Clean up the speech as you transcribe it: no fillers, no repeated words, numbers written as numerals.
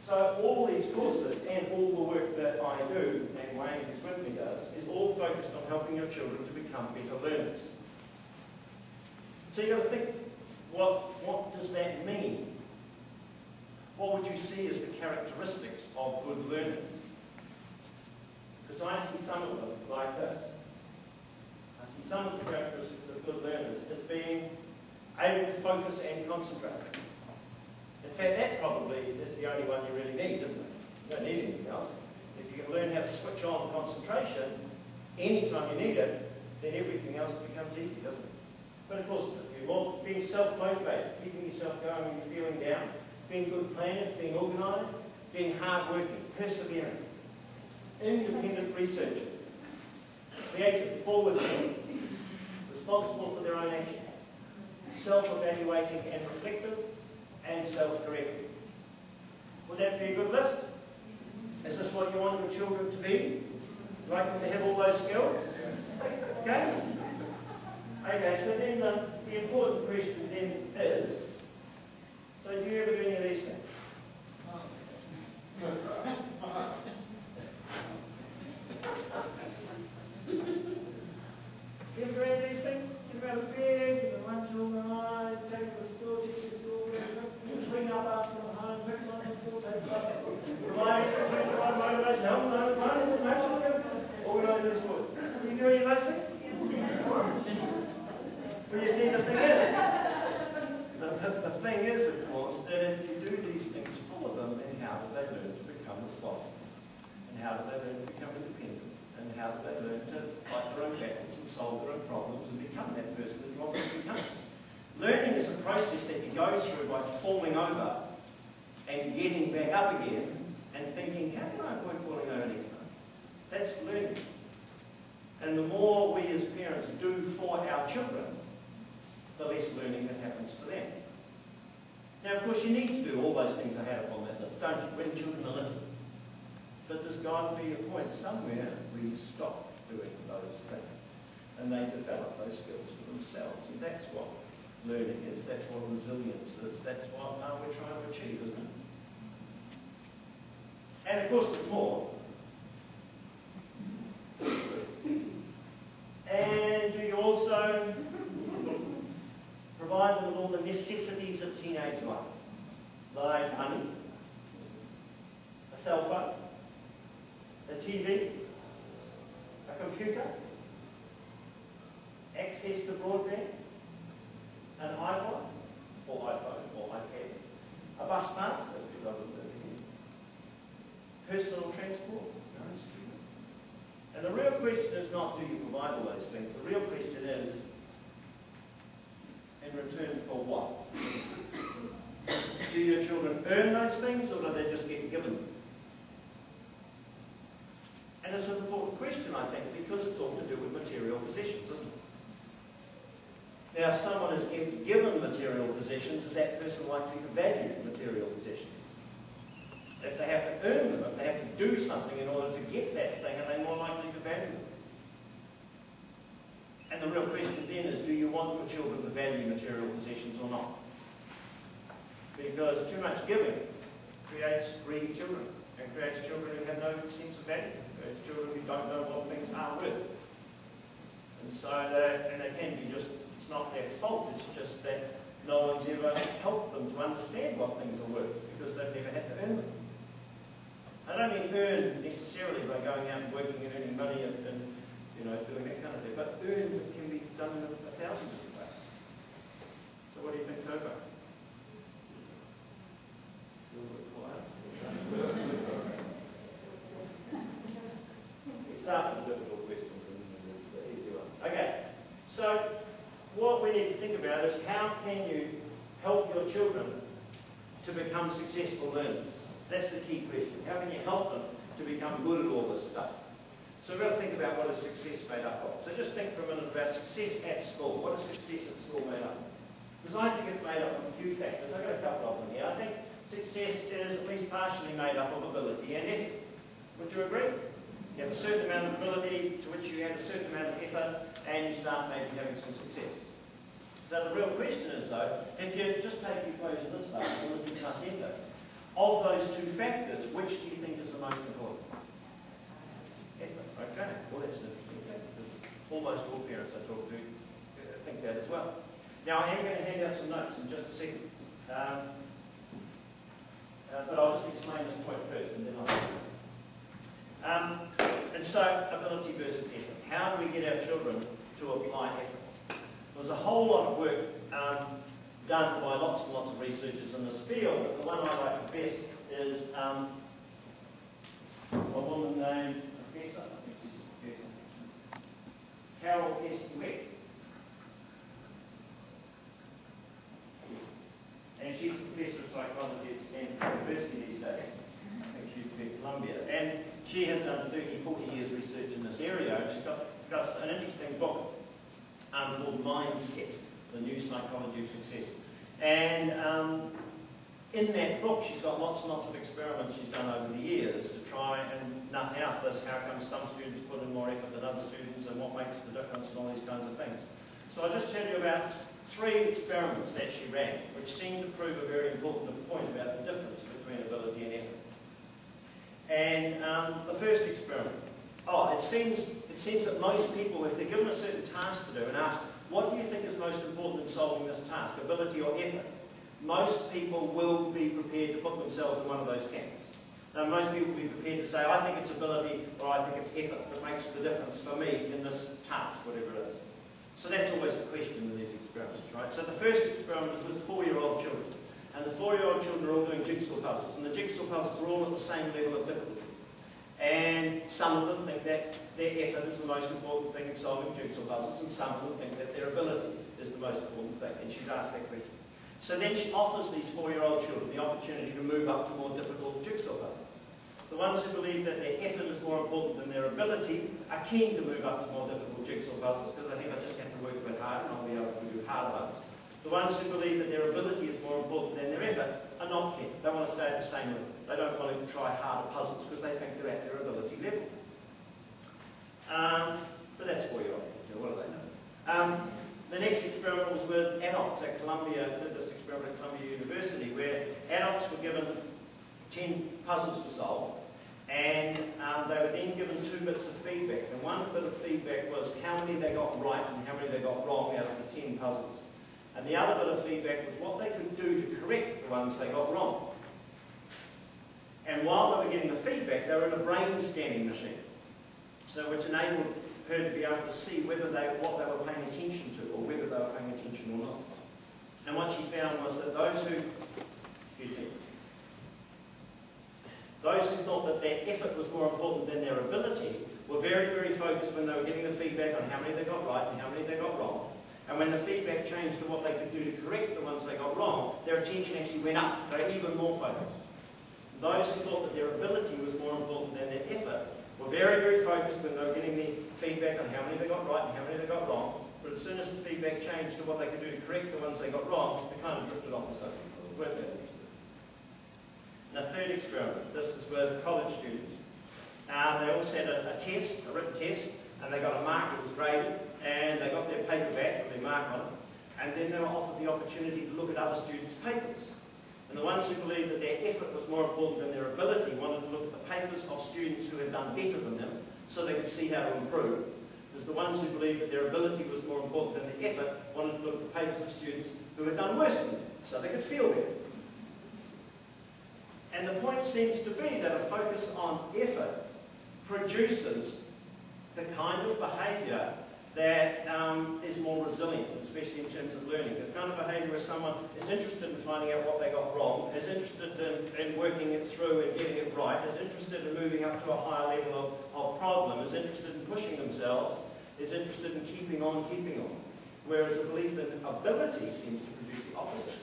So all these courses and all the work that I do, and Wayne who's with me does, is all focused on helping your children to become better learners. So you've got to think, what does that mean? What would you see as the characteristics of good learners? Because I see some of them like this. I see some of the characteristics of good learners as being able to focus and concentrate. In fact, that probably is the only one you really need, isn't it? You don't need anything else. If you can learn how to switch on concentration anytime you need it, then everything else becomes easy, doesn't it? But of course, there's a few more. Being self-motivated, keeping yourself going when you're feeling down, being good planners, being organised, being hard-working, persevering, independent researchers, creative, forward-thinking, responsible for their own actions, self-evaluating and reflective, and self-correcting. Would that be a good list? Is this what you want your children to be? You like them to have all those skills? Okay? Okay, so then the important question then is, so do you ever do any of these things? You ever do any of these things? Get out of bed, get the lunch organised, take it to school, take it to school, clean up after the home, pick one up, take it up, organise this work. Do you do any of those things? Well, you see, the thing is, of course, that if you do these things full of them, then how do they learn to become responsible? And how do they learn to become independent? And how do they learn to fight their own battles and solve their own problems and become that person that you want them to become? Learning is a process that you go through by falling over and getting back up again and thinking, how can I avoid falling over next time? That's learning. And the more we as parents do for our children, the less learning that happens for them. Now, of course, you need to do all those things I had up on that list, don't you, when children are little. But there's got to be a point somewhere where you stop doing those things and they develop those skills for themselves. And that's what learning is, that's what resilience is, that's what we're trying to achieve, isn't it? And of course, there's more. And do you also provide them with all the necessities of teenage life, like money, a cell phone, a TV, a computer, access to broadband, an iPod, or iPhone, or iPad, a bus pass, that would be lovely, personal transport, and the real question is not do you provide all those things, the real question is in return for what? Do your children earn those things or do they just get given them? And it's an important question, I think, because it's all to do with material possessions, isn't it? Now, if someone gets given material possessions, is that person likely to value material possessions? If they have to earn them, if they have to do something in order to get that thing, are they more likely to value them? And the real question then is, do you want your children to value material possessions or not? Because too much giving creates greedy children, and creates children who have no sense of value, creates children who don't know what things are worth. And so they can be just, it's not their fault, it's just that no one's ever helped them to understand what things are worth, because they've never had to earn them. I don't mean earn necessarily by going out and working and earning money and doing that kind of thing, but earn can be done in 1,000 different ways. So what do you think so far? Still a bit quiet. We start with a difficult question and the easy one. Okay, so what we need to think about is how can you help your children to become successful learners? That's the key question. How can you help them to become good at all this stuff? So we've got to think about what is success made up of. So just think for a minute about success at school. What is success at school made up of? Because I think it's made up of a few factors. I've got a couple of them here. I think success is at least partially made up of ability and effort. Would you agree? You have a certain amount of ability to which you have a certain amount of effort and you start maybe having some success. So the real question is though, if you just take the equation this way, ability plus effort, Of those two factors, which do you think is the most important? Effort. Okay, well that's an interesting thing, because almost all parents I talk to think that as well. Now I am going to hand out some notes in just a second, but I'll just explain this point first and then I'll and so, ability versus effort. How do we get our children to apply effort? There's a whole lot of work done by lots and lots of researchers in this field, but the one I like the best is a woman named Professor, I think she's a professor, Carol S. Dweck. And she's a professor of psychology at Stanford University these days. I think she used to be at Columbia. And she has done 30, 40 years research in this area, and she's got an interesting book called Mindset, The New Psychology of Success. And in that book, she's got lots and lots of experiments she's done over the years to try and nut out this, how come some students put in more effort than other students, and what makes the difference, and all these kinds of things. So I'll just tell you about 3 experiments that she ran, which seem to prove a very important point about the difference between ability and effort. And the first experiment, it seems that most people, if they're given a certain task to do and asked, what do you think is most important in solving this task, ability or effort? Most people will be prepared to put themselves in one of those camps. Now, most people will be prepared to say, I think it's ability or I think it's effort that makes the difference for me in this task, whatever it is. So that's always the question in these experiments, right? So the first experiment was with 4-year-old children. And the 4-year-old children are all doing jigsaw puzzles. And the jigsaw puzzles are all at the same level of difficulty. And some of them think that their effort is the most important thing in solving jigsaw puzzles, and some of them think that their ability is the most important thing. And she's asked that question. So then she offers these 4-year-old children the opportunity to move up to more difficult jigsaw puzzles. The ones who believe that their effort is more important than their ability are keen to move up to more difficult jigsaw puzzles because they think I just have to work a bit harder and I'll be able to do harder ones. The ones who believe that their ability is more important than their effort are not keen. They want to stay at the same level. They don't want to try harder puzzles because they think they're at their ability level. But that's 4-year-old. What do they know? The next experiment was with adults at Columbia. I did this experiment at Columbia University where adults were given 10 puzzles to solve, and they were then given 2 bits of feedback. And one bit of feedback was how many they got right and how many they got wrong out of the 10 puzzles. And the other bit of feedback was what they could do to correct the ones they got wrong. And while they were getting the feedback, they were in a brain scanning machine, so which enabled her to be able to see whether what they were paying attention to, or whether they were paying attention or not. And what she found was that those who thought that their effort was more important than their ability were very, very focused when they were getting the feedback on how many they got right and how many they got wrong. And when the feedback changed to what they could do to correct the ones they got wrong, their attention actually went up. They were even more focused. Those who thought that their ability was more important than their effort were very, very focused when they were getting the feedback on how many they got right and how many they got wrong. But as soon as the feedback changed to what they could do to correct the ones they got wrong, they kind of drifted off the subject. And a third experiment, this is with college students. They also had a test, a written test, and they got a mark, it was graded, and they got their paper back with their mark on it, and then they were offered the opportunity to look at other students' papers. And the ones who believed that their effort was more important than their ability wanted to look at the papers of students who had done better than them so they could see how to improve. Whereas the ones who believed that their ability was more important than their effort wanted to look at the papers of students who had done worse than them so they could feel better. And the point seems to be that a focus on effort produces the kind of behaviour that is more resilient, especially in terms of learning. The kind of behaviour where someone is interested in finding out what they got wrong, is interested in working it through and getting it right, is interested in moving up to a higher level of problem, is interested in pushing themselves, is interested in keeping on. Whereas a belief in ability seems to produce the opposite.